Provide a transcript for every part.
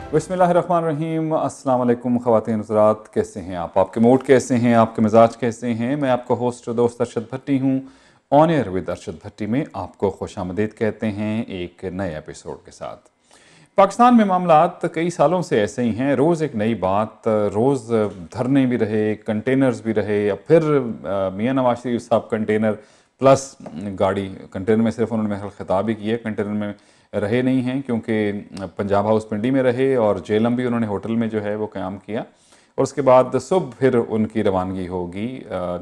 बिस्मिल्लाहिर्रहमानिर्रहीम। अस्सलाम वालेकुम ख़वातीन हज़रात, कैसे हैं आप? आपके मूड कैसे हैं? आपके मिजाज कैसे हैं? मैं आपका होस्ट दोस्त अरशद भट्टी हूँ। On air with Arshad Bhatti में आपको खुशामदीद कहते हैं एक नए एपिसोड के साथ। पाकिस्तान में मामलात कई सालों से ऐसे ही हैं, रोज़ एक नई बात, रोज़ धरने भी रहे, कंटेनर्स भी रहे, अब फिर मियां नवाज शरीफ साहब कंटेनर प्लस गाड़ी, कंटेनर में सिर्फ उन्होंने मेरा खिताब ही किया, कंटेनर में रहे नहीं हैं क्योंकि पंजाब हाउस पिंडी में रहे और जेलम भी उन्होंने होटल में जो है वो क़याम किया और उसके बाद सुबह फिर उनकी रवानगी होगी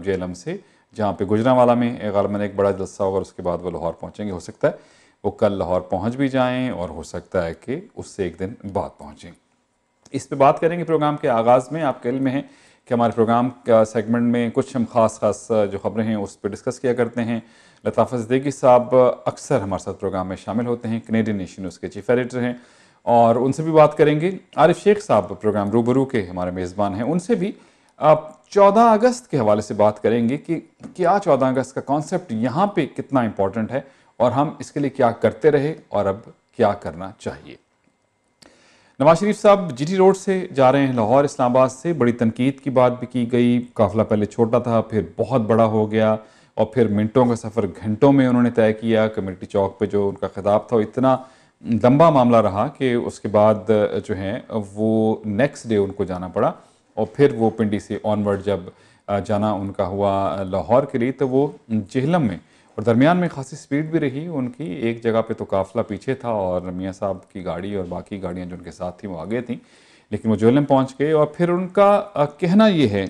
जेलम से, जहाँ पे गुजरांवाला में ग़ालिबन एक बड़ा जलसा होगा और उसके बाद वो लाहौर पहुँचेंगे। हो सकता है वो कल लाहौर पहुँच भी जाएँ और हो सकता है कि उससे एक दिन बाद पहुँचें। इस पे बात करेंगे प्रोग्राम के आगाज़ में। आपके इल्म में है कि हमारे प्रोग्राम का सेगमेंट में कुछ हम ख़ास जो ख़बरें हैं उस पर डिस्कस किया करते हैं। लताफ़त ज़िंदगी साहब अक्सर हमारे साथ प्रोग्राम में शामिल होते हैं, कैनेडियन नेशन न्यूज़ के चीफ एडिटर हैं और उनसे भी बात करेंगे। आरिफ शेख साहब प्रोग्राम रूबरू के हमारे मेज़बान हैं, उनसे भी आप 14 अगस्त के हवाले से बात करेंगे कि क्या 14 अगस्त का कॉन्सेप्ट यहाँ पे कितना इम्पोर्टेंट है और हम इसके लिए क्या करते रहे और अब क्या करना चाहिए। नवाज शरीफ साहब जीटी रोड से जा रहे हैं लाहौर इस्लामाबाद से। बड़ी तनकीद की बात भी की गई, काफ़िला पहले छोटा था फिर बहुत बड़ा हो गया और फिर मिनटों का सफ़र घंटों में उन्होंने तय किया। कमेटी चौक पे जो उनका खिताब था इतना लंबा मामला रहा कि उसके बाद जो है वो नेक्स्ट डे उनको जाना पड़ा और फिर वो पिंडी से ऑनवर्ड जब जाना उनका हुआ लाहौर के लिए तो वो जेहलम में और दरमियान में खासी स्पीड भी रही उनकी। एक जगह पे तो काफ़िला पीछे था और मियाँ साहब की गाड़ी और बाकी गाड़ियाँ जो उनके साथ थी वो आगे थी, लेकिन वो जेहलम पहुँच गए और फिर उनका कहना ये है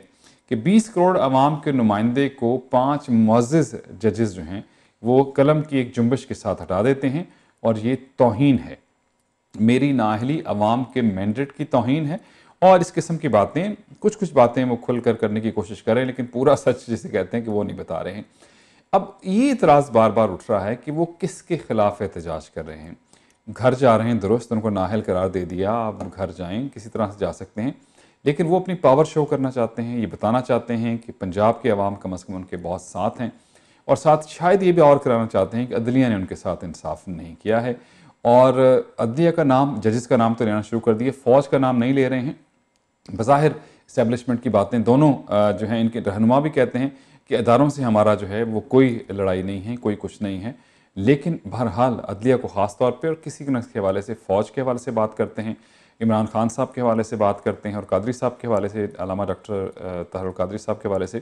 कि 20 करोड़ आवाम के नुमाइंदे को 5 मुअज़्ज़िज़ जजेस जो हैं वो कलम की एक जुम्बश के साथ हटा देते हैं और ये तौहीन है, मेरी नाअहली अवाम के मैंडेट की तौहीन है। और इस किस्म की बातें कुछ बातें वो खुल कर करने की कोशिश कर रहे हैं, लेकिन पूरा सच जिसे कहते हैं कि वो नहीं बता रहे हैं। अब ये इतराज़ बार बार उठ रहा है कि वो किसके खिलाफ एहतजाज कर रहे हैं। घर जा रहे हैं, दुरुस्त, उनको नाअहल करार दे दिया, आप घर जाएं, किसी तरह से जा सकते हैं, लेकिन वो अपनी पावर शो करना चाहते हैं, ये बताना चाहते हैं कि पंजाब के अवाम कम अज़ कम उनके बहुत साथ हैं और साथ शायद ये भी और कराना चाहते हैं कि अदलिया ने उनके साथ इंसाफ नहीं किया है। और अदलिया का नाम, जजेस का नाम तो लेना शुरू कर दिए, फ़ौज का नाम नहीं ले रहे हैं। बज़ाहिर इस्टेब्लिशमेंट की बातें दोनों जो हैं इनके रहनुमा भी कहते हैं कि अदारों से हमारा जो है वो कोई लड़ाई नहीं है, कोई कुछ नहीं है, लेकिन बहरहाल अदलिया को ख़ास तौर पे और किसी न के हवाले से, फ़ौज के हवाले से बात करते हैं, इमरान खान साहब के हवाले से बात करते हैं और कादरी साहब के हवाले से, अल्लामा डॉक्टर ताहिर कादरी साहब के हवाले से,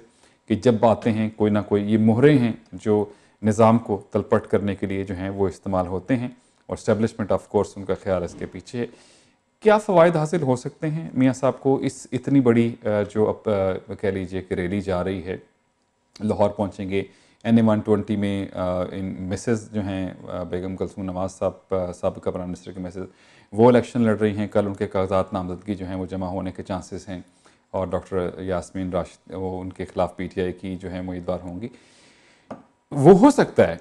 कि जब बातें हैं कोई ना कोई ये मोहरे हैं जो निज़ाम को तलपट करने के लिए जो हैं वो इस्तेमाल होते हैं और इस्टेब्लिशमेंट ऑफ कोर्स उनका ख्याल इसके पीछे है। क्या फ़वाइद हासिल हो सकते हैं मियाँ साहब को इस इतनी बड़ी जो अब कह लीजिए कि रैली जा रही है, लाहौर पहुँचेंगे। NA-120 में इन मिसेस जो हैं बेगम कलसूम नवाज़ साहब, साबिक़ा प्राइम मिनिस्टर की मिसेस, वो इलेक्शन लड़ रही हैं। कल उनके कागजात नामजदगी जो हैं वो जमा होने के चांसेस हैं और डॉक्टर यास्मीन राशिद वो उनके खिलाफ PTI की जो है उम्मीदवार होंगी। वो हो सकता है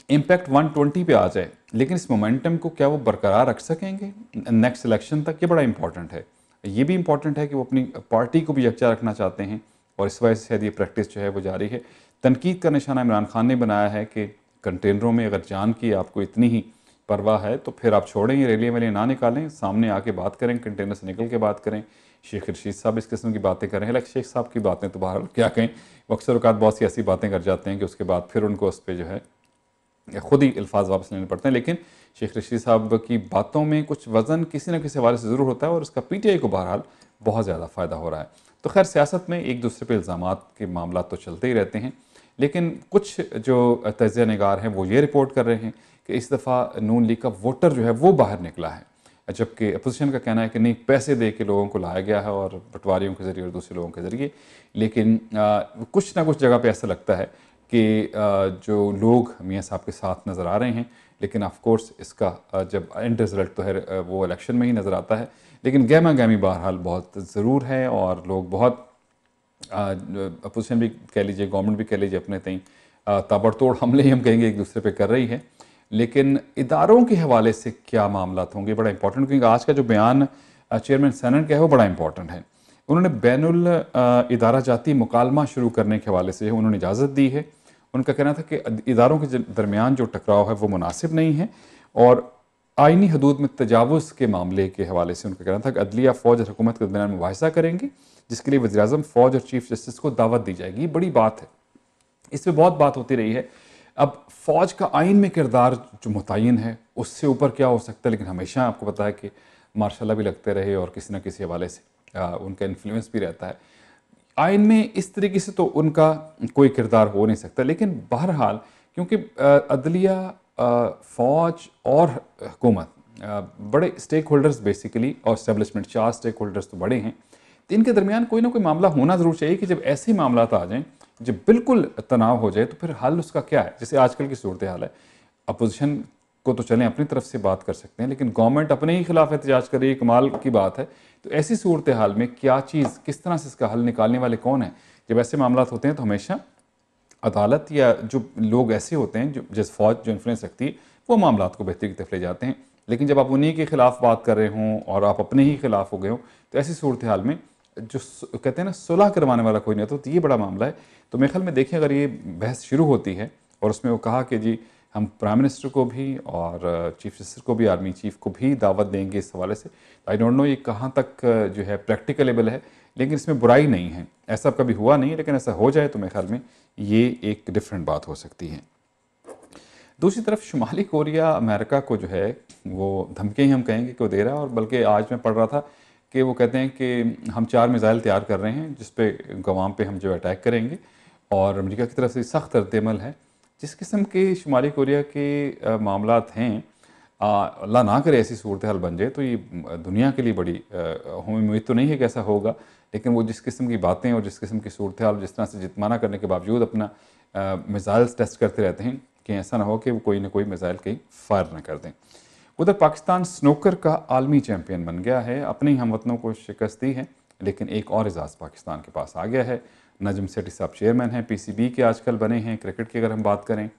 इम्पैक्ट 120 पे आ जाए, लेकिन इस मोमेंटम को क्या वो बरकरार रख सकेंगे नेक्स्ट इलेक्शन तक? ये बड़ा इंपॉर्टेंट है। ये भी इंपॉर्टेंट है कि वो अपनी पार्टी को भी यकजा रखना चाहते हैं और इस वजह से शायद ये प्रैक्टिस जो है वो जारी है। तनकीद का निशाना इमरान खान ने बनाया है कि कंटेनरों में अगर जान की आपको इतनी ही परवाह है तो फिर आप छोड़ें, ये रैली वैली ना निकालें, सामने आके बात करें, कंटेनर से निकल के बात करें। शेख रशीद साहब इस किस्म की बातें कर रहे हैं, लेकिन शेख साहब की बातें तो बहरहाल क्या कहें, वो अक्सर औकात बहुत सी ऐसी बातें कर जाते हैं कि उसके बाद फिर उनको उस पर जो है खुद ही अल्फाज वापस लेने पड़ते हैं। लेकिन शेख रशीद साहब की बातों में कुछ वज़न किसी न किसी हवाले से ज़रूर होता है और उसका PTI को बहरहाल बहुत ज़्यादा फ़ायदा हो रहा है। तो खैर, सियासत में एक दूसरे पे इल्ज़ामात के मामला तो चलते ही रहते हैं, लेकिन कुछ जो तजिया निगार हैं वो ये रिपोर्ट कर रहे हैं कि इस दफ़ा नून लीग का वोटर जो है वो बाहर निकला है, जबकि अपोजिशन का कहना है कि नहीं, पैसे दे के लोगों को लाया गया है और पटवारियों के ज़रिए और दूसरे लोगों के ज़रिए। लेकिन कुछ ना कुछ जगह पे ऐसा लगता है कि जो लोग मियाँ साहब के साथ नज़र आ रहे हैं, लेकिन ऑफ कोर्स इसका जब एंड रिज़ल्ट तो है वो इलेक्शन में ही नज़र आता है, लेकिन गहमा गहमी बहरहाल बहुत ज़रूर है और लोग बहुत अपोजिशन भी कह लीजिए, गवर्नमेंट भी कह लीजिए, अपने तई ताबड़तोड़ हमले ही हम कहेंगे एक दूसरे पे कर रही है। लेकिन इदारों के हवाले से क्या मामला होंगे, बड़ा इंपॉर्टेंट, क्योंकि आज का जो बयान चेयरमैन सेनेट का है वो बड़ा इंपॉर्टेंट है। उन्होंने बैनुल इदारा जाती मुकालमा शुरू करने के हवाले से उन्होंने इजाज़त दी है। उनका कहना था कि इदारों के दरमियान जो टकराव है वो मुनासिब नहीं है और आईनी हदूद में तजावुज़ के मामले के हवाले से उनका कहना था कि अदलिया, फ़ौज और हुकूमत के दरमियान मुबाहिसा करेंगे, जिसके लिए वज़ीर-ए-आज़म, फ़ौज और चीफ जस्टिस को दावत दी जाएगी। ये बड़ी बात है, इस पे बहुत बात होती रही है। अब फ़ौज का आइन में किरदार जो मुतय्यन है, उससे ऊपर क्या हो सकता है, लेकिन हमेशा आपको पता है कि मार्शल भी लगते रहे और किसी न किसी हवाले से उनका इन्फ्लुएंस भी रहता है। आइन में इस तरीके से तो उनका कोई किरदार हो नहीं सकता, लेकिन बहरहाल क्योंकि अदलिया, फ़ौज और हुकूमत बड़े स्टेक होल्डर्स बेसिकली, और इस्टेब्लिशमेंट, 4 स्टेक होल्डर्स तो बड़े हैं, तो इनके दरमियान कोई ना कोई मामला होना ज़रूर चाहिए कि जब ऐसे मामला आ जाएं, जब बिल्कुल तनाव हो जाए, तो फिर हल उसका क्या है। जैसे आजकल की सूरत हाल है, अपोजिशन को तो चलें अपनी तरफ से बात कर सकते हैं, लेकिन गवर्नमेंट अपने ही खिलाफ एहतजाज कर रही है, कमाल की बात है। तो ऐसी सूरत हाल में क्या चीज़, किस तरह से इसका हल निकालने वाले कौन है। जब ऐसे मामला होते हैं तो हमेशा अदालत या जो लोग ऐसे होते हैं जो जैसे फ़ौज जो इन्फ्लुएंस रखती है, वो मामला को बेहतरी की तरफ ले जाते हैं। लेकिन जब आप उन्हीं के खिलाफ बात कर रहे हों और आप अपने ही खिलाफ हो गए हो, तो ऐसी सूरत हाल में जो कहते हैं ना, सुलह करवाने वाला कोई नहीं होता, तो ये बड़ा मामला है। तो मेरे ख्याल में देखिए, अगर ये बहस शुरू होती है और उसमें वो कहा कि जी हम प्राइम मिनिस्टर को भी और चीफ जस्टिस को भी, आर्मी चीफ को भी दावत देंगे इस हवाले से, आई डोंट नो ये कहाँ तक जो है प्रैक्टिकलेबल है, लेकिन इसमें बुराई नहीं है। ऐसा कभी हुआ नहीं है, लेकिन ऐसा हो जाए तो मेरे ख्याल में ये एक डिफरेंट बात हो सकती है। दूसरी तरफ शुमाली कोरिया अमेरिका को जो है वो धमकियाँ ही हम कहेंगे कि वो दे रहा है, और बल्कि आज मैं पढ़ रहा था कि वो कहते हैं कि हम 4 मिसाइल तैयार कर रहे हैं जिस पे गवाम पे हम जो अटैक करेंगे, और अमेरिका की तरफ से सख्त रद्द-ए-अमल है। जिस किस्म के शुमाली कोरिया के मामलात हैं, अल्लाह ना करे ऐसी सूरत हाल बन जाए तो ये दुनिया के लिए बड़ी हमें उम्मीद तो नहीं है कि ऐसा होगा, लेकिन वो जिस किस्म की बातें और जिस किस्म की सूरत हाल, जिस तरह से जितमाना करने के बावजूद अपना मिसाइल्स टेस्ट करते रहते हैं कि ऐसा ना हो कि वो कोई ना कोई मिसाइल कहीं फायर ना कर दें। उधर पाकिस्तान स्नूकर का आलमी चैम्पियन बन गया है, अपने ही हमवतनों को शिकस्त दी है, लेकिन एक और एजाज़ पाकिस्तान के पास आ गया है। नजम सेठी साहब चेयरमैन हैं, PCB के आजकल बने हैं क्रिकेट की अगर हम बात करें,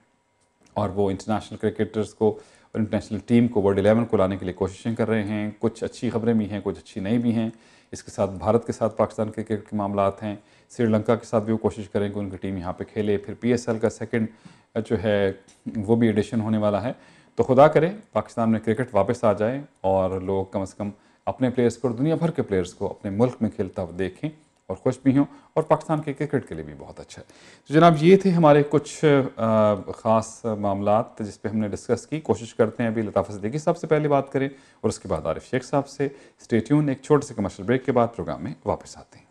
और वो इंटरनेशनल क्रिकेटर्स को और इंटरनेशनल टीम को, वर्ल्ड 11 को लाने के लिए कोशिशें कर रहे हैं। कुछ अच्छी खबरें भी हैं, कुछ अच्छी नहीं भी हैं। इसके साथ भारत के साथ पाकिस्तान क्रिकेट के मामलात हैं, श्रीलंका के साथ भी वो कोशिश करेंगे उनकी टीम यहाँ पे खेले। फिर PSL का सेकंड जो है वो भी एडिशन होने वाला है। तो खुदा करे पाकिस्तान में क्रिकेट वापस आ जाए और लोग कम से कम अपने प्लेयर्स को और दुनिया भर के प्लेयर्स को अपने मुल्क में खेलता हुआ देखें और खुश भी हों, और पाकिस्तान के क्रिकेट के लिए भी बहुत अच्छा है। तो जनाब, ये थे हमारे कुछ ख़ास मामलात जिस पे हमने डिस्कस की। कोशिश करते हैं अभी लताफ़त सिद्दीकी साहब से पहले बात करें और उसके बाद आरिफ शेख साहब से। स्टे ट्यून, एक छोटे से कमर्शियल ब्रेक के बाद प्रोग्राम में वापस आते हैं।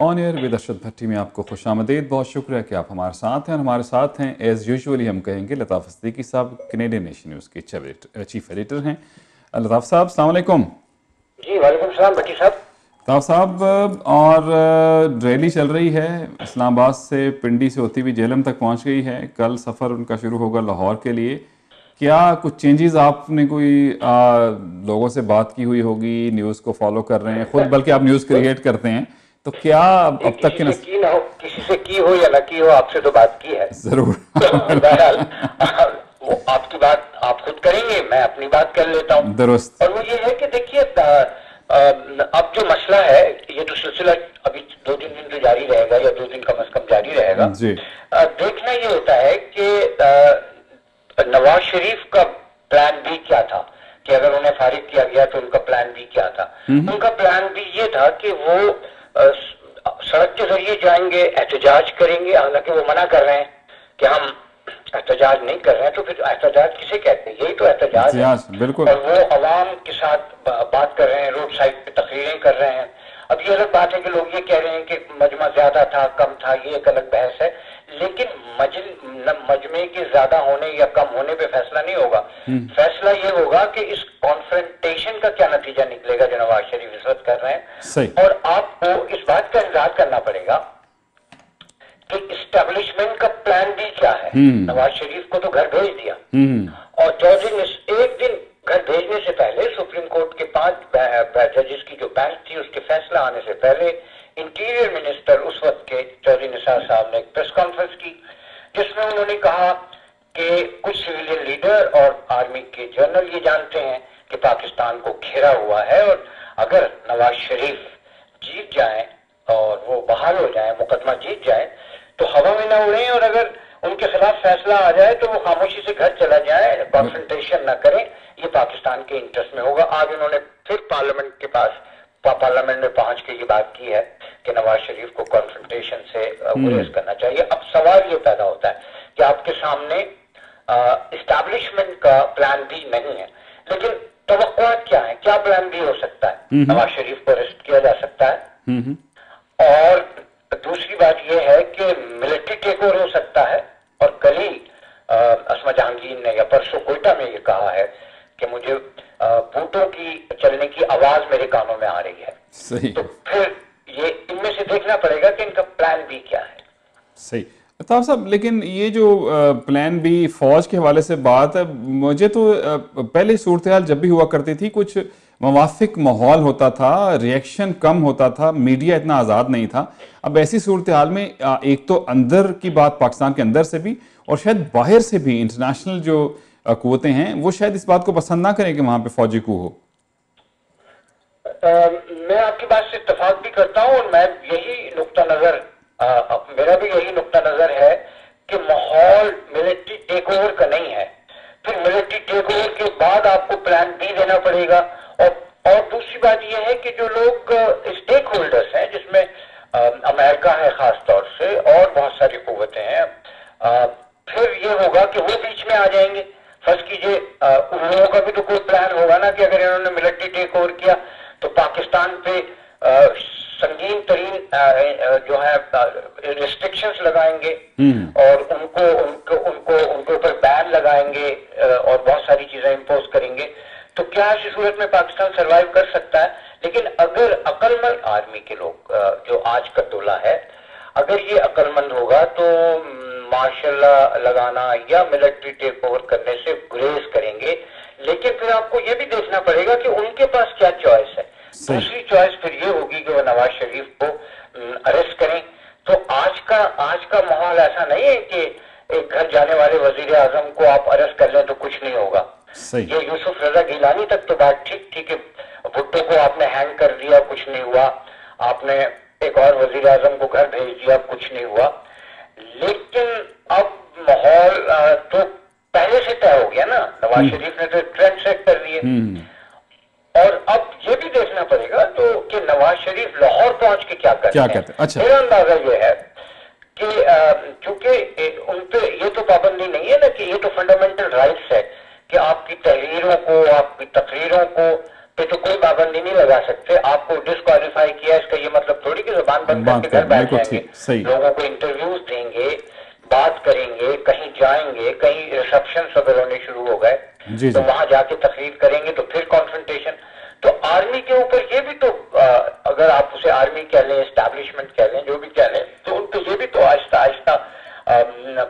On air with Arshad Bhatti में आपको खुशामदीद। बहुत शुक्रिया कि आप हमारे साथ हैं, और हमारे साथ हैं एज़ यूजुअली हम कहेंगे लताफ़त सिद्दीकी साहब, कैनेडियन नेशन न्यूज़ के चीफ एडिटर हैं। लताफ़ साहब, अस्सलाम वालेकुम। जी वालेकुम सलाम भट्टी साहब। लताफ़ साहब, और रैली चल रही है इस्लामाबाद से, पिंडी से होती हुई जेलम तक पहुँच गई है। कल सफ़र उनका शुरू होगा लाहौर के लिए। क्या कुछ चेंजेस आपने कोई लोगों से बात की हुई होगी, न्यूज़ को फॉलो कर रहे हैं खुद, बल्कि आप न्यूज़ क्रिएट करते हैं, तो क्या अब तक किसी से की ना हो, किसी से की हो या ना की हो, आपसे तो बात की है जरूर। बहरहाल वो आपकी बात आप खुद करेंगे, मैं अपनी बात कर लेता हूँ। दुरुस्त। और वो ये है कि देखिए अब जो मसला है, ये तो सिलसिला अभी 2-3 दिन तो जारी रहेगा, या 2 दिन कम से कम जारी रहेगा जी। देखना ये होता है कि नवाज शरीफ का प्लान बी क्या था, कि अगर उन्हें फारिग किया गया तो उनका प्लान बी क्या था। उनका प्लान बी ये था कि वो सड़क के जरिए जाएंगे, एहतजाज करेंगे। हालांकि वो मना कर रहे हैं कि हम एहतजाज नहीं कर रहे हैं, तो फिर एहतजाज किसे कहते हैं? यही तो एहतजाज है। बिल्कुल। और वो अवाम के साथ बात कर रहे हैं, रोड साइड पे तकरीरें कर रहे हैं। अब ये अलग बात है कि लोग ये कह रहे हैं कि मजमा ज्यादा था, कम था, ये एक अलग बहस है, लेकिन मजमे के ज्यादा होने या कम होने पे फैसला नहीं होगा। फैसला ये होगा कि इस कॉन्फ्रेंटेशन का क्या नतीजा निकलेगा जो नवाज शरीफ इस वक्त कर रहे हैं। सही। और आपको इस बात का इंतजार करना पड़ेगा कि इस्टेब्लिशमेंट का प्लान भी क्या है। नवाज शरीफ को तो घर भेज दिया, और चौधरी ने एक दिन घर भेजने से पहले सुप्रीम कोर्ट के 5 जजेस की जो बेंच थी, उसके फैसला आने से पहले इंटीरियर मिनिस्टर उस वक्त के चौधरी निसार साहब ने एक प्रेस कॉन्फ्रेंस की, जिसमें उन्होंने कहा कि कुछ सिविलियन लीडर और आर्मी के जनरल ये जानते हैं कि पाकिस्तान को घेरा हुआ है, और अगर नवाज शरीफ जीत जाएं और वो बहाल हो जाएं, मुकदमा जीत जाए, तो हवा में ना उड़ें, और अगर उनके खिलाफ फैसला आ जाए तो वो खामोशी से घर चला जाए, कॉन्फ्रंटेशन ना करें। ये पाकिस्तान के इंटरेस्ट में होगा। आज उन्होंने फिर पार्लियामेंट में पहुंच के ये बात की है कि नवाज शरीफ को कॉन्फ्रंटेशन से गुरेज करना चाहिए। अब सवाल ये पैदा होता है कि आपके सामने इस्टेब्लिशमेंट का प्लान बी नहीं है, लेकिन तवक्कुआत क्या है, क्या प्लान बी हो सकता है? नवाज शरीफ को अरेस्ट किया जा सकता है, और दूसरी बात यह है कि मिलिट्री टेक ओवर हो सकता है। और कल ही अस्मा जहांगीर ने या परसों कोयटा में ये कहा है कि मुझे बूटों की चलने की आवाज मेरे कानों में आ रही है। सही। तो फिर ये इनमें से देखना पड़ेगा कि इनका प्लान बी क्या है। सही अल्ताफ साहब, लेकिन ये जो प्लान बी फौज के हवाले से बात है, मुझे तो पहले सूरत हाल जब भी हुआ करती थी कुछ मवाफिक माहौल होता था, रिएक्शन कम होता था, मीडिया इतना आज़ाद नहीं था। अब ऐसी सूरत हाल में एक तो अंदर की बात पाकिस्तान के अंदर से भी और शायद बाहर से भी इंटरनेशनल जो कुव्वतें हैं वो शायद इस बात को पसंद ना करें कि वहां पे फौजी कू हो। मैं आपकी बात से इत्तेफाक भी करता हूं, और मैं यही नुक्ता नजर मेरा भी यही नुक्ता नजर है कि माहौल मिलिट्री टेक ओवर का नहीं है। फिर मिलिट्री टेक ओवर के बाद आपको प्लान बी देना पड़ेगा। और दूसरी बात यह है कि जो लोग स्टेक होल्डर्स हैं, जिसमें अमेरिका है खास तौर से और बहुत सारी कुव्वतें हैं, फिर ये होगा कि वो बीच में आ जाएंगे। फर्ज कीजिए उन लोगों का भी तो कोई प्लान होगा ना कि अगर इन्होंने मिलिट्री टेक ओवर किया तो पाकिस्तान पे संगीन तरीन जो है रिस्ट्रिक्शंस लगाएंगे, और उनके ऊपर बैन लगाएंगे, और बहुत सारी चीजें इंपोज करेंगे। तो क्या ऐसी सूरत में पाकिस्तान सरवाइव कर सकता है? लेकिन अगर अक्लमंद आर्मी के लोग, जो आज का टोला है, अगर ये अक्लमंद होगा तो मार्शल लगाना या मिलिट्री टेक ओवर करने से गुरेज करेंगे। लेकिन फिर आपको ये भी देखना पड़ेगा कि उनके पास क्या चॉइस है। दूसरी चॉइस फिर ये होगी कि वो नवाज शरीफ को अरेस्ट करें। तो आज का माहौल ऐसा नहीं है कि एक घर जाने वाले वजीर आजम को आप अरेस्ट कर लें तो कुछ नहीं होगा। ये यूसुफ रजा गिलानी तक तो बात ठीक है, भुट्टो को आपने हैंग कर दिया, कुछ नहीं हुआ, आपने एक और वजीर आजम को घर भेज दिया, कुछ नहीं हुआ। लेकिन अब माहौल तो पहले से तय हो गया ना, नवाज शरीफ ने तो ट्रेंड सेट कर दिए। और अब ये भी देखना पड़ेगा तो कि नवाज शरीफ लाहौर पहुंच के क्या करते हैं। अच्छा। मेरा अंदाजा ये है कि चूंकि उन पे ये तो पाबंदी नहीं है ना कि ये तो फंडामेंटल राइट्स है कि आपकी तहरीरों को, आपकी तकरीरों को पे तो कोई पाबंदी नहीं लगा सकते। आपको डिस्क्वालीफाई किया इसका ये मतलब थोड़ी कि जुबान बंद करके घर बैठ जाएंगे। लोगों को इंटरव्यूज देंगे, बात करेंगे, कहीं जाएंगे, कहीं रिसेप्शन अगर होने शुरू हो गए तो वहां जाके तकरीर करेंगे, तो फिर कॉन्फ्रंटेशन। तो आर्मी के ऊपर ये भी तो अगर आप उसे आर्मी कह लें, एस्टैब्लिशमेंट कह लें, जो भी कह लें, तो उन पर ये भी तो आहिस्ता आहिस्ता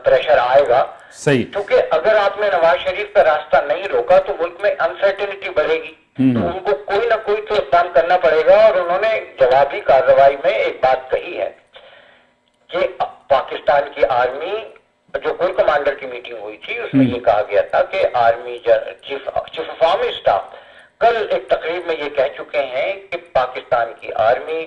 प्रेशर आएगा। सही। क्योंकि अगर आपने नवाज शरीफ का रास्ता नहीं रोका तो मुल्क में अनसर्टेनिटी बढ़ेगी, तो उनको कोई ना कोई तो इक़दाम करना पड़ेगा। और उन्होंने जवाबी कार्रवाई में एक बात कही है कि पाकिस्तान की आर्मी, जो कोर कमांडर की मीटिंग हुई थी उसमें ये कहा गया था कि army chief of army staff कल एक तकरीब में ये कह चुके हैं कि पाकिस्तान की आर्मी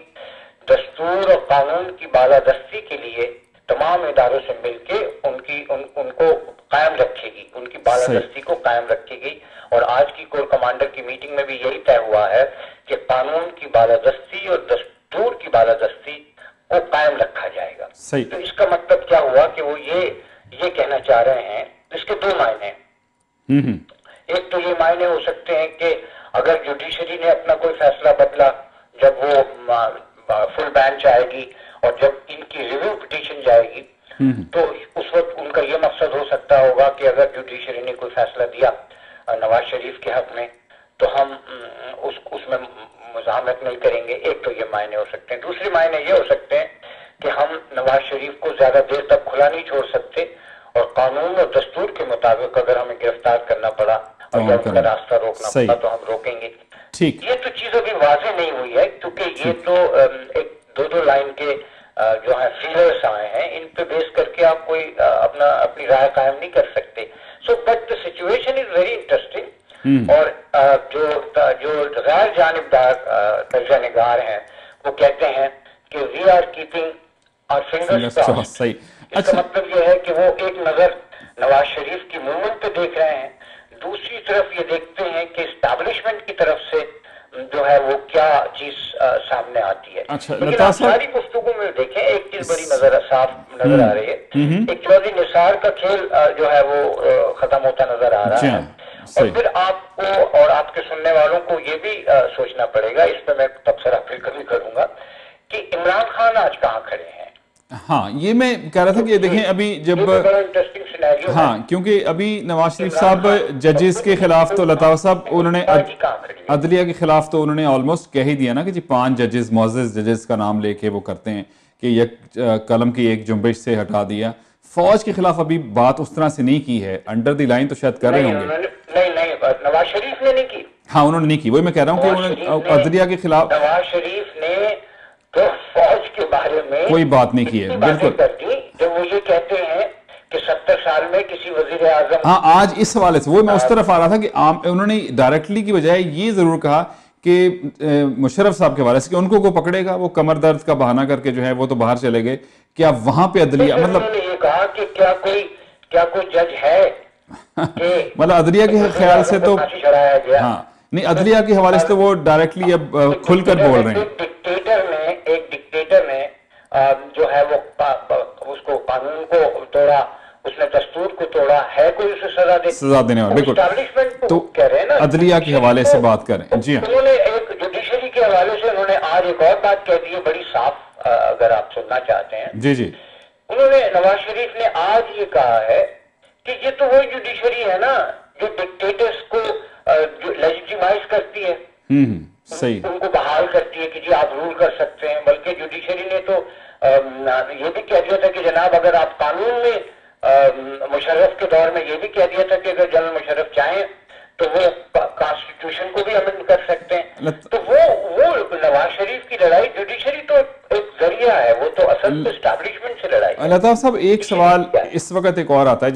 दस्तूर और कानून की बालादस्ती के लिए तमाम इदारों से मिलकर उनको कायम रखेगी, उनकी बालादस्ती को कायम रखेगी। और आज की कोर कमांडर की मीटिंग में भी यही तय हुआ है कि कानून की बालादस्ती और दस्तूर की बालादस्ती को कायम रखा जाएगा। तो इसका मतलब क्या हुआ कि वो ये कहना चाह रहे हैं। इसके दो मायने हैं। एक तो ये मायने हो सकते हैं कि अगर जुडिशरी ने अपना कोई फैसला बदला, जब वो फुल बेंच आएगी और जब इनकी रिव्यू पिटीशन जाएगी, तो उस वक्त उनका ये मकसद हो सकता होगा कि अगर जुडिशरी ने कोई फैसला दिया नवाज शरीफ के हक में तो हम उसमें मुज़ाहमत नहीं करेंगे। एक तो ये मायने हो सकते हैं। दूसरे मायने ये हो सकते हैं कि हम नवाज शरीफ को ज्यादा देर तक खुला नहीं छोड़ सकते, और कानून और दस्तूर के मुताबिक अगर हमें गिरफ्तार करना पड़ा और या उनका रास्ता रोकना पड़ा तो हम रोकेंगे। ठीक, ये तो चीज अभी वाज़ेह नहीं हुई है, क्योंकि ये तो एक दो लाइन के जो है फीलर्स आए हैं, इन पे बेस करके आप कोई अपनी राय कायम नहीं कर सकते। So but the situation is very interesting. और जो जो गैर जानिबदार तर्जा निगार हैं वो कहते हैं कि वी आर कीपिंग और फिंगर्स क्रॉस्ड। सही। इसका अच्छा, मतलब ये है कि वो एक नजर नवाज शरीफ की मूवमेंट पे देख रहे हैं, दूसरी तरफ ये देखते हैं कि एस्टैब्लिशमेंट की तरफ से जो है वो क्या चीज सामने आती है। अच्छा, लेकिन लता आप साहब, सारी गुफ्तगू में देखें एक चीज बड़ी साफ नजर आ रही है। एक चौधरी निसार का खेल जो है वो खत्म होता नजर आ रहा जी है। हाँ, और सही। फिर आपको और आपके सुनने वालों को ये भी सोचना पड़ेगा, इस पे मैं तबसरा फिर कभी करूंगा, कि इमरान खान आज कहाँ खड़े हैं। हाँ, ये मैं कह रहा था कि देखें अभी ये जब भी बड़ा इंटरेस्टिंग सिनेरियो है। हाँ, क्योंकि अभी नवाज शरीफ इमरान साहब खान जजेस के खिलाफ तो लता साहब उन्होंने पार्टी कहाँ खड़ी है। अदलिया के खिलाफ तो उन्होंने ऑलमोस्ट कह ही दिया ना कि जी 5 जजेस मोअज़्ज़ज़ जजेस का नाम लेके वो करते हैं कि एक कलम की एक जुम्बिश से हटा दिया। फौज के खिलाफ अभी बात उस तरह से नहीं की है, अंडर द लाइन तो शायद कर रहे होंगे। नहीं, नवाज शरीफ ने नहीं की। हाँ, उन्होंने नहीं की, वही मैं कह रहा हूँ कि उन्होंने अदलिया के खिलाफ नवाज शरीफ ने तो फौज के बारे में कोई बात नहीं की है, बिल्कुल। जब वो ये कहते हैं कि 70 साल में किसी वजीर आजम। हाँ, आज इस हवाले से वो मैं उस तरफ आ रहा था कि उन्होंने डायरेक्टली की बजाय ये जरूर कहा कि मुशर्रफ साहब के हवाले से कि उनको को पकड़ेगा, वो कमर दर्द का बहाना करके जो है वो तो बाहर चले गए, क्या वहां पे अदलिया मतलब उन्होंने ये कहा कि क्या कोई जज है कि मतलब अदलिया के ख्याल से तो चढ़ाया गया। हाँ, नहीं, अदलिया के हवाले से तो वो डायरेक्टली अब खुलकर बोल रहे हैं। एक डिक्टेटर ने जो है वो उसको कानून को तोड़ा, उसने दस्तूर को तोड़ा है, कोई उसे सजा देने वाला बिल्कुल। एस्टैब्लिशमेंट तो कह रहे हैं ना, अदलिया के हवाले से बात करें। जी हाँ, उन्होंने एक जुडिशरी के हवाले से उन्होंने आज एक और बात कह दी है बड़ी साफ, अगर आप सुनना चाहते हैं। जी जी, उन्होंने नवाज शरीफ ने आज ये कहा है कि ये तो वही जुडिशरी है ना जो डिक्टेटर्स को लेजिटिमाइज करती है, सही, उनको बहाल करती है कि जी आप रूल कर सकते हैं। बल्कि जुडिशरी ने तो ये भी कह दिया था कि जनाब अगर आप कानून में मुशर्रफ के दौर में ये भी कह दिया था कि अगर जनरल मुशर्रफ चाहें तो वो कॉन्स्टिट्यूशन को भी अमेंड कर सकते हैं। तो वो नवाज शरीफ की लड़ाई, जुडिशरी तो एक जरिया है, वो तो असल एस्टैब्लिशमेंट से लड़ाई। लता साहब, एक सवाल इस वक्त एक और आता है,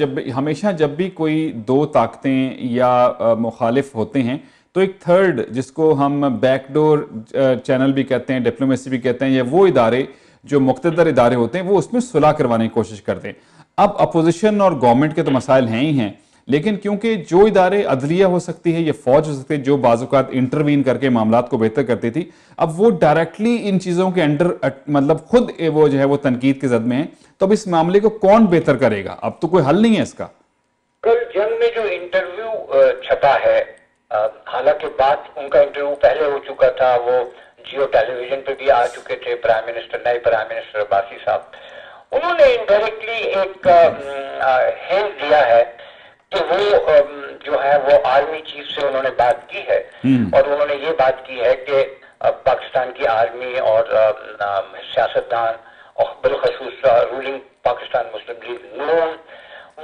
जब भी कोई दो ताकतें या मुखालिफ होते हैं तो एक थर्ड, जिसको हम बैकडोर चैनल भी कहते हैं, डिप्लोमेसी भी कहते हैं, या वो इदारे जो मुक़्तदर इदारे होते हैं वो उसमें सुलह करवाने की कोशिश करते हैं। अब अपोजिशन और गवर्नमेंट के तो मसाइल हैं ही हैं, लेकिन क्योंकि जो इदारे अदलिया हो सकती है या फौज हो सकती है जो बाज़-औक़ात इंटरवीन करके मामलात को बेहतर करती थी, अब वो डायरेक्टली इन चीज़ों के अंडर मतलब खुद वो जो है वो तनकीद के जद में है, तो अब इस मामले को कौन बेहतर करेगा? अब तो कोई हल नहीं है इसका। कल जंग में जो इंटरव्यू छपा है, हालांकि बात उनका इंटरव्यू पहले हो चुका था, वो जियो टेलीविजन पे भी आ चुके थे, नए प्राइम मिनिस्टर अब्बासी साहब, उन्होंने इनडायरेक्टली एक हिंट दिया है कि वो जो है वो आर्मी चीफ से उन्होंने बात की है और उन्होंने ये बात की है कि पाकिस्तान की आर्मी और सियासतदान और बिलखसूस रूलिंग पाकिस्तान मुस्लिम लीग नून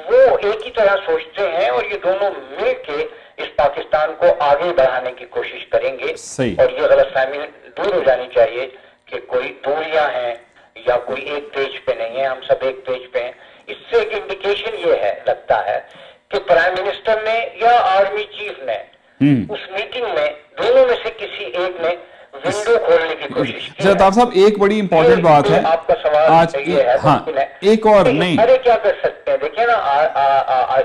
वो एक ही तरह सोचते हैं और ये दोनों मिल के इस पाकिस्तान को आगे बढ़ाने की कोशिश करेंगे। और ये गलतफहमी दूर हो जानी चाहिए कि कोई दूरियां हैं या कोई एक पेज पे नहीं है, हम सब एक पेज पे हैं। इससे एक इंडिकेशन ये है, लगता है कि प्राइम मिनिस्टर ने या आर्मी चीफ ने उस मीटिंग में दोनों में से किसी एक ने विंडो खोलने की कोशिश की। जनाब साहब, एक बड़ी इंपॉर्टेंट बात है आपका सवाल आज ये है, हाँ, एक और नहीं, अरे क्या कर सकते हैं, देखिए ना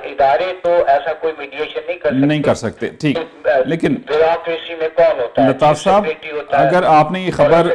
इदारे तो ऐसा कोई मीडिएशन नहीं कर सकते, ठीक, लेकिन ब्यूरोक्रेसी में कौन होता है? लताफ साहब, अगर आपने ये खबर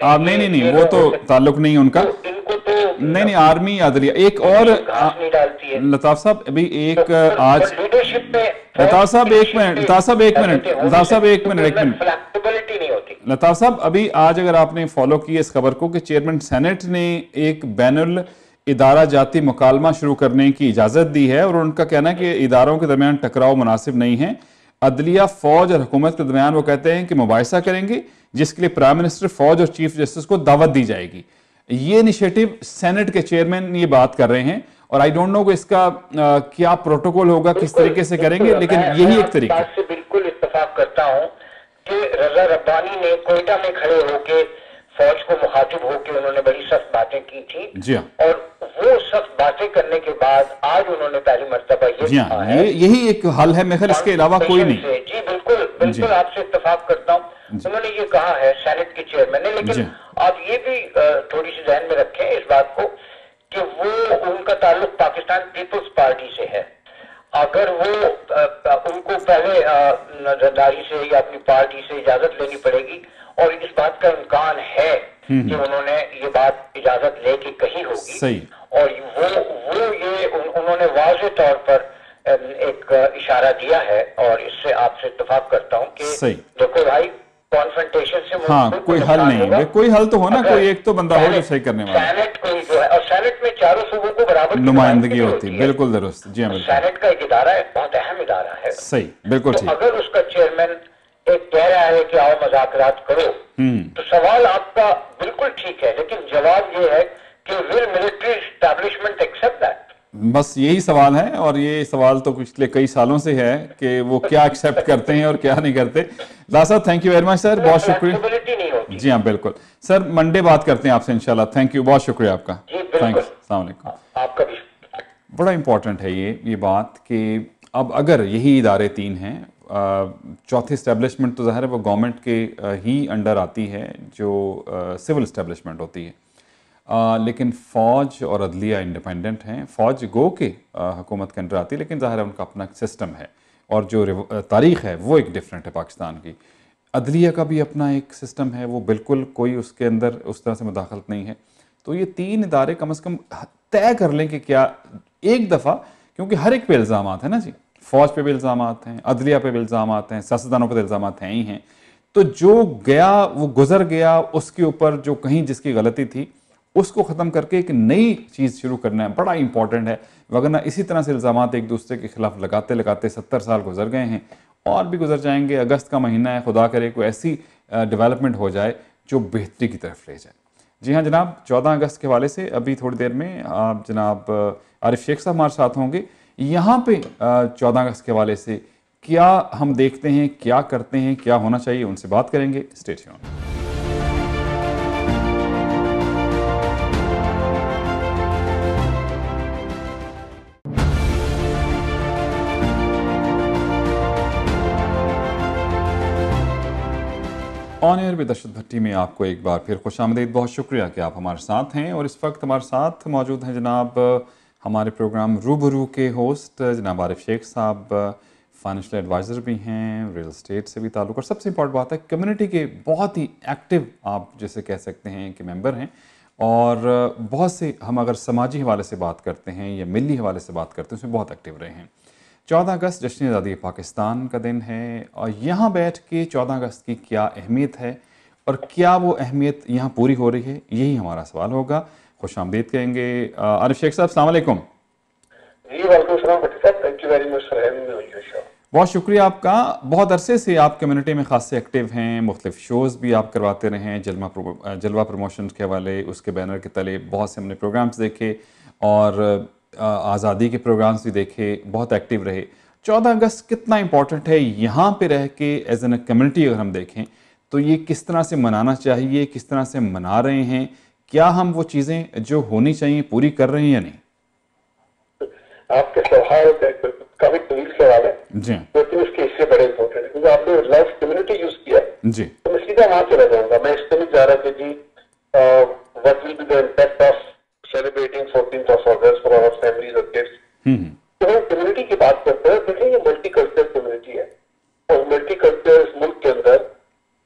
आप नहीं वो तो ताल्लुक नहीं उनका, इनको तो नहीं आर्मी अदलिया एक और नहीं डालती है। लताफ साहब अभी एक आज लीडरशिप में लताफ साहब एक मिनट लताफ साहब एक मिनट फ्लेक्सिबिलिटी नहीं होती। लताफ साहब, अभी आज अगर आपने फॉलो किया इस खबर को कि चेयरमैन सेनेट ने एक बैनुल इदारा जाती मुकालमा शुरू करने की इजाजत दी है और उनका कहना है कि इदारों के दरमियान टकराव मुनासिब नहीं है। अदलिया, फौज और हुकूमत के दरमियान वो कहते हैं कि मुबाहिसा करेंगे, जिसके लिए प्राइम मिनिस्टर, फौज और चीफ जस्टिस को दावत दी जाएगी। ये इनिशिएटिव सेनेट के चेयरमैन ये बात कर रहे हैं और आई डोंट नो कि इसका क्या प्रोटोकॉल होगा, किस तरीके से करेंगे, लेकिन यही एक तरीका से बिल्कुल इत्तेफाक करता हूं कि रजा रब्बानी ने कोयटा में खड़े होकर फौज को मुखातिब होकर उन्होंने बड़ी सख्त बातें की थी। जी हाँ, और वो सख्त बातें करने के बाद आज उन्होंने पहली मर्तबा ये जी हाँ, यही एक हल है मेरे ख्याल, इसके अलावा कोई नहीं। जी बिल्कुल। बिल्कुल आपसे इत्तेफाक करता हूँ। उन्होंने ये कहा है सेनेट के चेयरमैन ने, लेकिन आप ये भी थोड़ी सी ध्यान में रखें इस बात को कि वो उनका ताल्लुक पाकिस्तान पीपल्स पार्टी से है। अगर वो उनको पहले जरदारी से या अपनी पार्टी से इजाजत लेनी पड़ेगी, और इस बात का इम्कान है कि उन्होंने ये बात इजाजत लेके कही होगी। सही। और वो ये उन्होंने वाज़े तौर पर एक इशारा दिया है, और इससे आपसे इत्तेफाक करता हूँ कि देखो भाई, कॉन्फ्रंटेशन से हाँ, कोई हल नहीं है, कोई हल तो हो ना, कोई एक तो बंदा हो जो सही करने वाला। सेनेट कोई जो है, और सेनेट में चारों सूबों को बराबर नुमाइंदगी होती है। बिल्कुल दुरुस्त, जी हाँ, बिल्कुल। सेनेट का एक इदारा है, बहुत अहम इदारा है। सही, बिल्कुल ठीक। अगर उसका चेयरमैन एक कह रहा है कि आओ मुज़ाकरात करो, तो सवाल आपका बिल्कुल ठीक है, लेकिन जवाब ये है कि will military establishment accept that? बस यही सवाल है, और ये सवाल तो पिछले कई सालों से है कि वो क्या एक्सेप्ट करते हैं और क्या नहीं करते। साहब, thank you very much sir, बहुत शुक्रिया। जी हाँ, बिल्कुल सर, मंडे बात करते हैं आपसे इंशाल्लाह। थैंक यू, बहुत शुक्रिया आपका। थैंक्स, अस्सलाम वालेकुम। आपका भी बड़ा इंपॉर्टेंट है ये बात कि अब अगर यही इदारे तीन हैं, चौथी इस्टेब्लिशमेंट तो ज़ाहिर है वो गवर्नमेंट के ही अंडर आती है, जो सिविल इस्टेब्लिशमेंट होती है, लेकिन फ़ौज और अदलिया इंडिपेंडेंट हैं। फ़ौज गो के हुकूमत के अंडर आती है, लेकिन ज़ाहिर है उनका अपना सिस्टम है, और जो तारीख़ है वो एक डिफरेंट है पाकिस्तान की। अदलिया का भी अपना एक सिस्टम है, वो बिल्कुल कोई उसके अंदर उस तरह से मुदाखलत नहीं है। तो ये तीन इदारे कम से कम तय कर लें कि क्या एक दफ़ा, क्योंकि हर एक पे इल्ज़ाम है ना जी, फ़ौज पे भी इल्ज़ाम हैं, अदलिया पे भी इल्ज़ाम हैं, सियासतदानों पर इल्ज़ाम हैं ही हैं। तो जो गया वो गुजर गया, उसके ऊपर जो कहीं जिसकी गलती थी उसको ख़त्म करके एक नई चीज़ शुरू करना है, बड़ा इंपॉर्टेंट है। वरना इसी तरह से इल्ज़ाम एक दूसरे के खिलाफ लगाते लगाते 70 साल गुजर गए हैं, और भी गुजर जाएंगे। अगस्त का महीना है, खुदा करे कोई ऐसी डेवलपमेंट हो जाए जो बेहतरी की तरफ ले जाए। जी हाँ जनाब, 14 अगस्त के हवाले से अभी थोड़ी देर में आप जनाब आरिफ शेख साहब हमारे साथ होंगे। यहाँ पे 14 अगस्त के हवाले से क्या हम देखते हैं, क्या करते हैं, क्या होना चाहिए, उनसे बात करेंगे। Stay tuned. On air with Arshad Bhatti में आपको एक बार फिर खुशामदीद। बहुत शुक्रिया कि आप हमारे साथ हैं, और इस वक्त हमारे साथ मौजूद हैं जनाब हमारे प्रोग्राम रूबरू के होस्ट जनाब आरिफ शेख साहब, फाइनेंशियल एडवाइज़र भी हैं, रियल एस्टेट से भी ताल्लुक़, और सबसे इम्पॉर्टेंट बात है कम्युनिटी के बहुत ही एक्टिव आप जैसे कह सकते हैं कि मेंबर हैं। और बहुत से हम अगर समाजी हवाले से बात करते हैं या मिली हवाले से बात करते हैं, उसमें बहुत एक्टिव रहे हैं। 14 अगस्त जश्न आज़ादी पाकिस्तान का दिन है, और यहाँ बैठ के 14 अगस्त की क्या अहमियत है और क्या वो अहमियत यहाँ पूरी हो रही है, यही हमारा सवाल होगा। खुश आमदीद कहेंगे आरिफ शेख साहब, अस्सलाम वालेकुम। जी वालेकुम सलाम भट्टी साहब, thank you very much for having me on your show. बहुत शुक्रिया आपका। बहुत अरसे से आप कम्युनिटी में खास एक्टिव हैं, मुख्तलिफ शोज़ भी आप करवाते रहे हैं, जलवा प्रमोशन के हवाले, उसके बैनर के तले बहुत से हमने प्रोग्राम्स देखे, और आज़ादी के प्रोग्राम्स भी देखे, बहुत एक्टिव रहे। 14 अगस्त कितना इम्पोर्टेंट है यहाँ पे रह के एज एन कम्युनिटी अगर हम देखें तो ये किस तरह से मनाना चाहिए, किस तरह से मना रहे हैं, क्या हम वो चीज़ें जो होनी चाहिए पूरी कर रहे हैं या नहीं? आपके सवाल काफी तवील सवाल है जी, लेकिन उसके हिस्से बड़े इम्पोर्टेंट है, क्योंकि आपने लव कम्युनिटी यूज किया जी, तो मैं सीधा वहां चला जाऊंगा। मैं इस तरह जा रहा था जी, what will be the impact of celebrating 14th of August for our families and kids। तो हम कम्युनिटी की बात करते हैं, देखिए ये मल्टी कल्चर कम्युनिटी है, और मल्टी कल्चर इस मुल्क के अंदर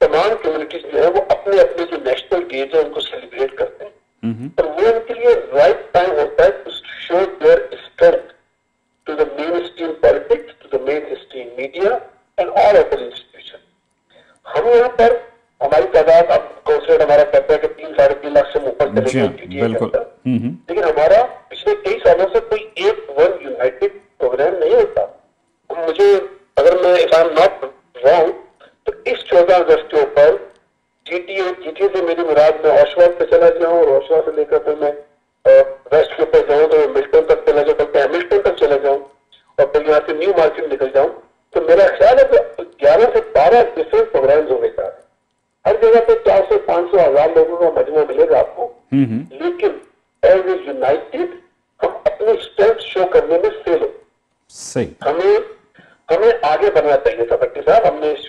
तमाम कम्युनिटीज जो है वो अपने अपने जो नेशनल डेज है उनको सेलिब्रेट करते हैं, और वो उनके लिए राइट टाइम होता है to show their strength to the mainstream politics, to the mainstream media and all other institution. हम यहाँ पर हमारी तादाद अब कौंसलेट हमारा कहता है कि 3-3.5 लाख से ऊपर चले गए, लेकिन हमारा पिछले कई सालों से कोई एक वन यूनाइटेड प्रोग्राम नहीं होता। मुझे अगर मैं if I am not wrong तो इस 14 अगस्त के ऊपर जीटीए से मेरी मुराद में ओशवा पे चला जाऊं, और ओशवा से लेकर फिर मैं वेस्ट के ऊपर जाऊं तो मिल्टन तक चला जाऊं, बल्कि हैमिल्टन तक चला जाऊं, और फिर यहाँ से न्यू मार्केट निकल जाऊं, तो मेरा ख्याल है कि 11 से 12 डिफरेंट प्रोग्राम होने का है। हर जगह पे 400, 500, 1000 लोगों का मजमू मिलेगा आपको, लेकिन एज ए यूनाइटेड हम अपनी स्ट्रेंथ शो करने में फेल हो। सही, हमें आगे बढ़ना चाहिए था भट्टी साहब। हमने इस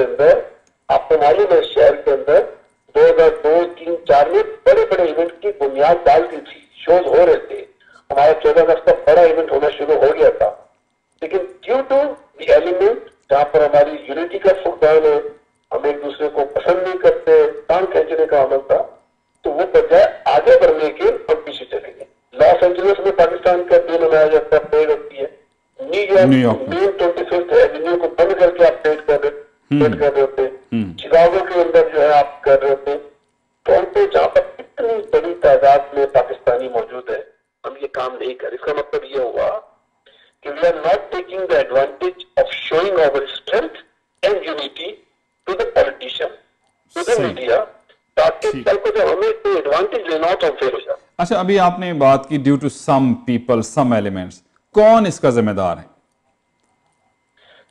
अंदर आपको मालूम है शहर के अंदर 2002, 3, 4 में बड़े बड़े इवेंट की बुनियाद डाल दी थी, शोज हो रहे थे, हमारा 14 अगस्त का बड़ा इवेंट होना शुरू हो गया था। लेकिन ड्यू टू द एलिमेंट जहां पर हमारी यूनिटी का फुकदान है, हम एक दूसरे को पसंद नहीं करते, टांग खींचने का अमल था, तो वो बजाय आगे बढ़ने के हम पीछे चले गए। लॉस एंजलिस में पाकिस्तान का डे मनाया जाता है, परेड होती है। न्यूयॉर्क मेन 25th एवेन्यू को बंद करके आप परेड कर रहे होते। शिकागो के अंदर जो है आप कर रहे होते। टोरंटो जहां पर इतनी बड़ी तादाद में पाकिस्तानी मौजूद है, हम ये काम नहीं कर। इसका मतलब ये हुआ कि we are not taking the advantage of showing our strength and unity to the politician, to the media, ताकि कल को जब हमें कोई एडवांटेज लेना हो तो हम फेल हो जाए। अच्छा, अभी आपने बात की due to some people, some elements, कौन इसका जिम्मेदार है?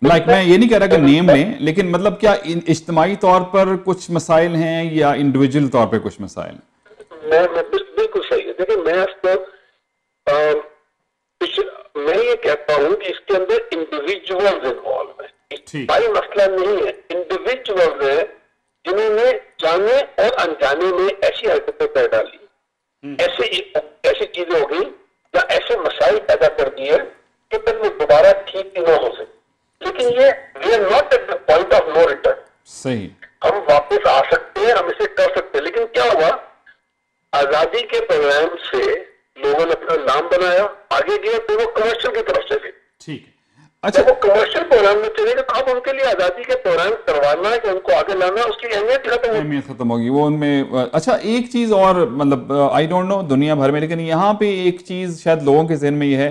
मैं ये नहीं कह रहा कि नेम लें, लेकिन मतलब क्या इज्तिमाई तौर पर कुछ मसाइल हैं या इंडिविजुअल तौर पे कुछ मसाइल हैं? मैं बिल्कुल सही है। देखिए, मैं मैं ये कहता हूं कि इसके अंदर इंडिविजुअल्स इन्वॉल्व है, इज्तिमाई मसला नहीं है। इंडिविजुअल्स है जिन्होंने जाने और अनजाने में ऐसी हरकतें कर डाली, ऐसी चीजें हो गई या ऐसे मसाइल पैदा कर दिए कि फिर वो दोबारा ठीक ही ना हो सके। लेकिन ये we are not at the point of no return. सही, हम वापस आ सकते हैं, हम इसे कर सकते हैं। लेकिन क्या हुआ, आजादी के प्रोग्राम से लोगों ने अपना नाम बनाया, आगे गया, तो वो कमर्शियल की तरफ चले। ठीक है। अच्छा, वो कमर्शियल प्रोग्राम में चले गए, तो अब उनके लिए आजादी के प्रोग्राम करवाना है कि उनको आगे लाना, उसकी अहमियत खत्म होगी वो उनमें। अच्छा, एक चीज और, मतलब आई डोंट नो दुनिया भर में, लेकिन यहाँ पे एक चीज शायद लोगों के जहन में ये है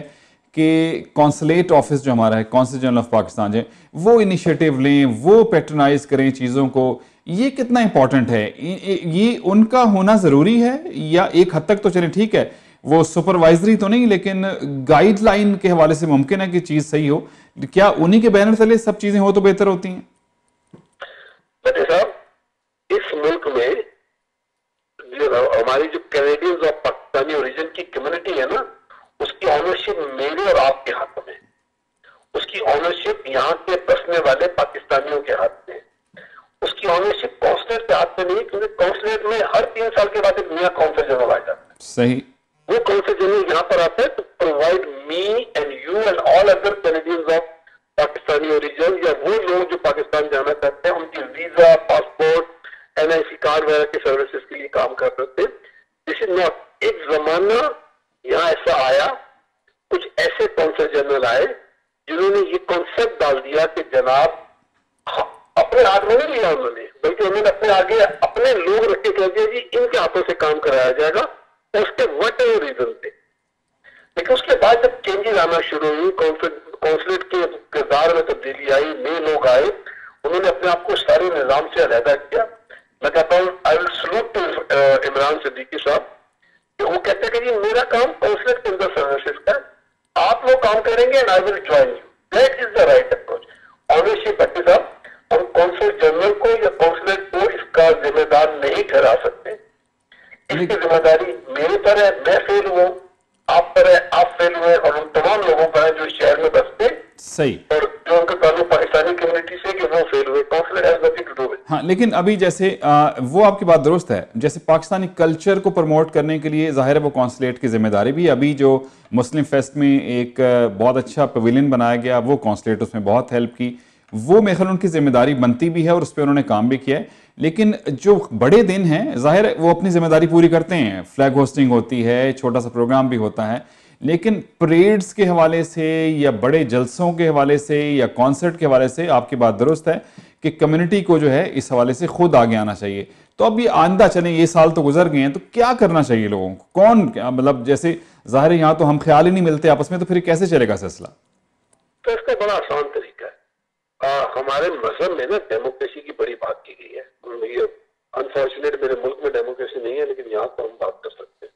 कि कॉन्सुलेट ऑफिस जो हमारा है, कॉन्सुलेट जनरल ऑफ पाकिस्तान है, वो इनिशिएटिव लें, वो पैट्रनाइज करें चीज़ों को। ये कितना इंपॉर्टेंट है? ये उनका होना ज़रूरी है या एक हद तक तो चले ठीक है, वो सुपरवाइजरी तो नहीं, लेकिन गाइडलाइन के हवाले से मुमकिन है कि चीज़ सही हो? क्या उन्हीं के बैनर तले सब चीज़ें हो तो बेहतर होती हैं? साहब, इस मुल्क में हमारी जो कैनेडियंस और पाकिस्तानी ओरिजिन की कम्युनिटी है ना, उसकी ऑनरशिप मेरे और आपके हाथ में, उसकी ऑनरशिप यहाँ के बसने वाले पाकिस्तानियों के हाथ में, उसकी ऑनरशिप कॉन्सुलेट के हाथ में नहीं, क्योंकि कॉन्सुलेट में हर 3 साल के बाद एक नया कॉन्सुल जनरल आ जाता है। सही, वो कॉन्सुल जनरल यहाँ पर आता है तो provide me and you and all other Canadians of Pakistani origin, या वो लोग जो पाकिस्तान जाना चाहते हैं, उनकी वीजा, पासपोर्ट, NIC कार्ड वगैरह के सर्विसेज के लिए काम कर रहे थे। दिस इज नॉट, एक जमाना यहाँ ऐसा आया, कुछ ऐसे कौंसल जनरल आए जिन्होंने ये कॉन्सेप्ट डाल दिया कि जनाब, अपने हाथ में नहीं लिया उन्होंने, बल्कि उन्होंने अपने आगे अपने लोग रख के कह दिया जी इनके हाथों से काम कराया जाएगा, उसके वट एवर रीजन थे। लेकिन उसके बाद जब चेंजेस आना शुरू हुई, कॉन्सुलेट के किरदार में तब्दीली आई, नए लोग आए, उन्होंने अपने आप को सारे निजाम से अलहदा किया। मैं कहता हूँ I will salute to Imran Siddiqui साहब, वो कहते हैं कि जी मेरा काम कॉन्सुलेट के अंदर सर्विसेज का, आप लोग काम करेंगे and I will join you, that is the right approach. Ownership Bhatti साहब, हम कॉन्सुल जनरल को या कॉन्सुलेट को इसका जिम्मेदार नहीं ठहरा सकते। इसकी जिम्मेदारी मेरे पर है, मैं फेल हुआ, आप पर है, आप फेल हुए, और उन तमाम लोगों पर है जो शहर में बसते, सही, और जो उनका ताल्लुक पाकिस्तानी कम्युनिटी से कि वो फेल हुए। Consulate has nothing to do with. हाँ, लेकिन अभी जैसे वो आपकी बात दुरुस्त है, जैसे पाकिस्तानी कल्चर को प्रमोट करने के लिए जाहिर है वो कॉन्सुलेट की जिम्मेदारी भी। अभी जो मुस्लिम फेस्ट में एक बहुत अच्छा पवेलियन बनाया गया, वो कॉन्सुलेट उसमें बहुत हेल्प की, वो मेरे ख्याल उनकी जिम्मेदारी बनती भी है और उस पर उन्होंने काम भी किया है। लेकिन जो बड़े दिन हैं, जाहिर है वो अपनी जिम्मेदारी पूरी करते हैं, फ्लैग होस्टिंग होती है, छोटा सा प्रोग्राम भी होता है, लेकिन परेड्स के हवाले से या बड़े जलसों के हवाले से या कॉन्सर्ट के हवाले से आपकी बात दुरुस्त है कि कम्युनिटी को जो है इस हवाले से खुद आगे आना चाहिए। तो अब ये आंदा चलें, ये साल तो गुजर गए हैं, तो क्या करना चाहिए लोगों को? कौन, मतलब जैसे जाहिर है यहाँ तो हम ख्याल ही नहीं मिलते आपस में, तो फिर कैसे चलेगा सिलसिला? तो इसका बड़ा आसान तरीका है, हमारे मजहब में ना डेमोक्रेसी की बड़ी बात की गई है। अनफॉर्चुनेट मेरे मुल्क में डेमोक्रेसी नहीं है, लेकिन यहाँ तो हम बात कर सकते हैं।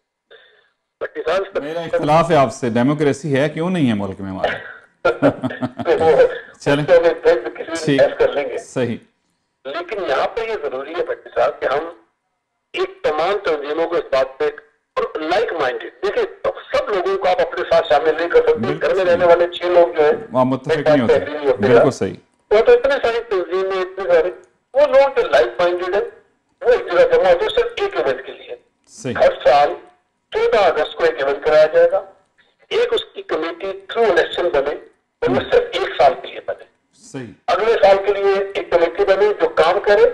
मेरा इख्तिलाफ है आपसे, डेमोक्रेसी है क्यों नहीं है मुल्क में हमारे? चलें, कर लेंगे, सही। लेकिन यहाँ पे ये जरूरी है भट्टी साहब कि हम एक तमाम तंजीमों को इस बात पे, और लाइक माइंडेड, देखिए तो सब लोगों को आप अपने साथ शामिल नहीं कर सकते। घर में रहने वाले 6 लोग जो है मुत्तफिक नहीं होते, बिल्कुल सही। वो तो इतने सारी तंजीमें, इतने सारे वो लोग जो लाइक माइंडेड है वो एक जगह जमा होते हैं सिर्फ एक इवेंट के लिए। सही। हर साल 14 अगस्त को एक इवेंट कराया जाएगा, एक उसकी कमेटी थ्रू इलेक्शन बने और वो सिर्फ एक साल के लिए बने। सही। अगले साल के लिए एक कमेटी बने जो काम करे,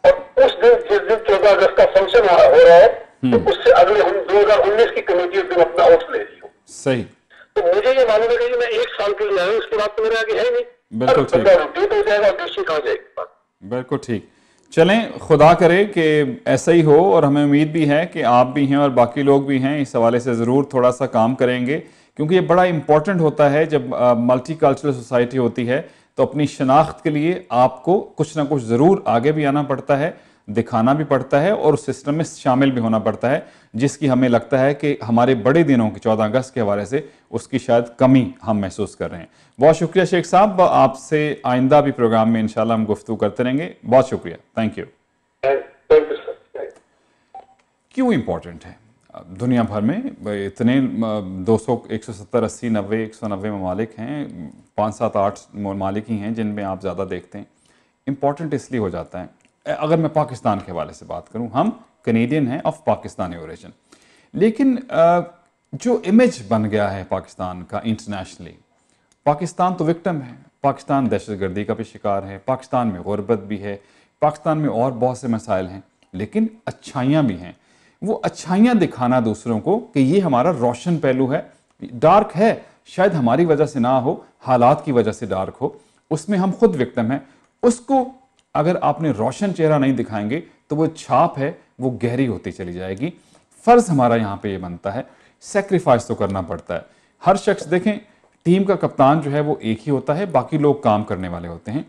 और उस दिन जिस दिन 14 अगस्त का फंक्शन हो रहा है तो उससे अगले 2019 की कमेटी उस दिन अपना ओट ले रही हो। सही। तो मुझे ये मालूम है कि मैं एक साल के लिए आया हूँ, उसके बाद तो मेरे आगे है नहीं। बिल्कुल ठीक। रोटेट हो जाएगा, देशी कहाँ जाएगी। बिल्कुल ठीक। चलें, खुदा करे कि ऐसा ही हो, और हमें उम्मीद भी है कि आप भी हैं और बाकी लोग भी हैं इस हवाले से ज़रूर थोड़ा सा काम करेंगे, क्योंकि ये बड़ा इम्पॉर्टेंट होता है जब मल्टी कल्चरल सोसाइटी होती है तो अपनी शनाख्त के लिए आपको कुछ ना कुछ ज़रूर आगे भी आना पड़ता है, दिखाना भी पड़ता है और उस सिस्टम में शामिल भी होना पड़ता है, जिसकी हमें लगता है कि हमारे बड़े दिनों की 14 अगस्त के हवाले से उसकी शायद कमी हम महसूस कर रहे हैं। बहुत शुक्रिया शेख साहब, आपसे आइंदा भी प्रोग्राम में इंशाल्लाह हम गुफ्तगू करते रहेंगे। बहुत शुक्रिया, थैंक यू। क्यों इम्पोर्टेंट है? दुनिया भर में इतने 200 170 80 90 190 ममालिक हैं, 5 7 8 ममालिक ही हैं जिनमें आप ज़्यादा देखते हैं। इम्पॉर्टेंट इसलिए हो जाता है, अगर मैं पाकिस्तान के हवाले से बात करूं, हम कैनेडियन हैं ऑफ पाकिस्तानी ओरिजिन, लेकिन जो इमेज बन गया है पाकिस्तान का इंटरनेशनली, पाकिस्तान तो विक्टिम है, पाकिस्तान दहशतगर्दी का भी शिकार है, पाकिस्तान में गुर्बत भी है, पाकिस्तान में और बहुत से मसाइल हैं, लेकिन अच्छाइयाँ भी हैं। वो अच्छाइयाँ दिखाना दूसरों को कि ये हमारा रोशन पहलू है, डार्क है शायद हमारी वजह से ना हो, हालात की वजह से डार्क हो, उसमें हम खुद विक्टिम हैं, उसको अगर आपने रोशन चेहरा नहीं दिखाएंगे तो वो छाप है वो गहरी होती चली जाएगी। फ़र्ज़ हमारा यहाँ पे ये बनता है, सेक्रीफाइस तो करना पड़ता है। हर शख्स देखें, टीम का कप्तान जो है वो एक ही होता है, बाकी लोग काम करने वाले होते हैं।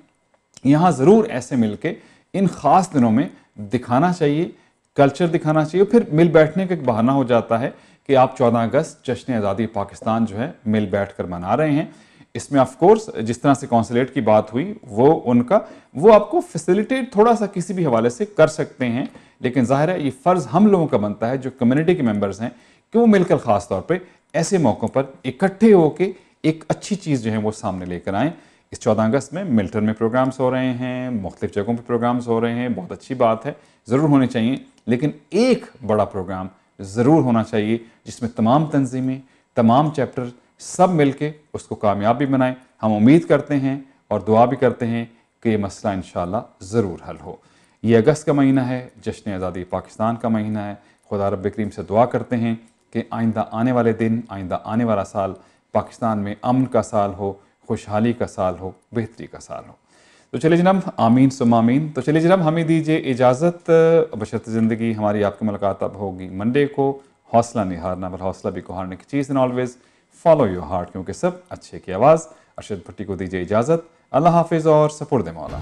यहाँ ज़रूर ऐसे मिलके इन ख़ास दिनों में दिखाना चाहिए, कल्चर दिखाना चाहिए, फिर मिल बैठने का एक बहाना हो जाता है कि आप 14 अगस्त जश्न आज़ादी पाकिस्तान जो है मिल बैठ कर मना रहे हैं। इसमें ऑफ कोर्स जिस तरह से कौंसलेट की बात हुई वो आपको फैसिलिटेट थोड़ा सा किसी भी हवाले से कर सकते हैं, लेकिन जाहिर है ये फ़र्ज़ हम लोगों का बनता है जो कम्युनिटी के मेंबर्स हैं कि वो मिलकर ख़ास तौर पे ऐसे मौक़ों पर इकट्ठे होकर एक अच्छी चीज़ जो है वो सामने लेकर आएँ। इस 14 अगस्त में मिल्टन में प्रोग्राम्स हो रहे हैं, मुख्तलिफ़ जगहों पर प्रोग्राम्स हो रहे हैं, बहुत अच्छी बात है, ज़रूर होने चाहिए, लेकिन एक बड़ा प्रोग्राम ज़रूर होना चाहिए जिसमें तमाम तंजीमें, तमाम चैप्टर सब मिलके उसको कामयाब भी बनाएं। हम उम्मीद करते हैं और दुआ भी करते हैं कि ये मसला इंशाअल्लाह ज़रूर हल हो। ये अगस्त का महीना है, जश्न आज़ादी पाकिस्तान का महीना है। खुदा रब करीम से दुआ करते हैं कि आइंदा आने वाले दिन, आइंदा आने वाला साल पाकिस्तान में अमन का साल हो, खुशहाली का साल हो, बेहतरी का साल हो। तो चलिए जनाब, आमीन सुम्मा आमीन। तो चलिए जनाब, हमें दीजिए इजाज़त, बशर्ते ज़िंदगी हमारी आपकी मुलाकात अब होगी मंडे को। हौसला नहीं हारना, बल हौसला भी को हारने की चीज़ and always follow your heart, क्योंकि सब अच्छे की आवाज़। अरशद भट्टी को दीजिए इजाज़त। अल्लाह हाफिज़ और सपुर्द मौला।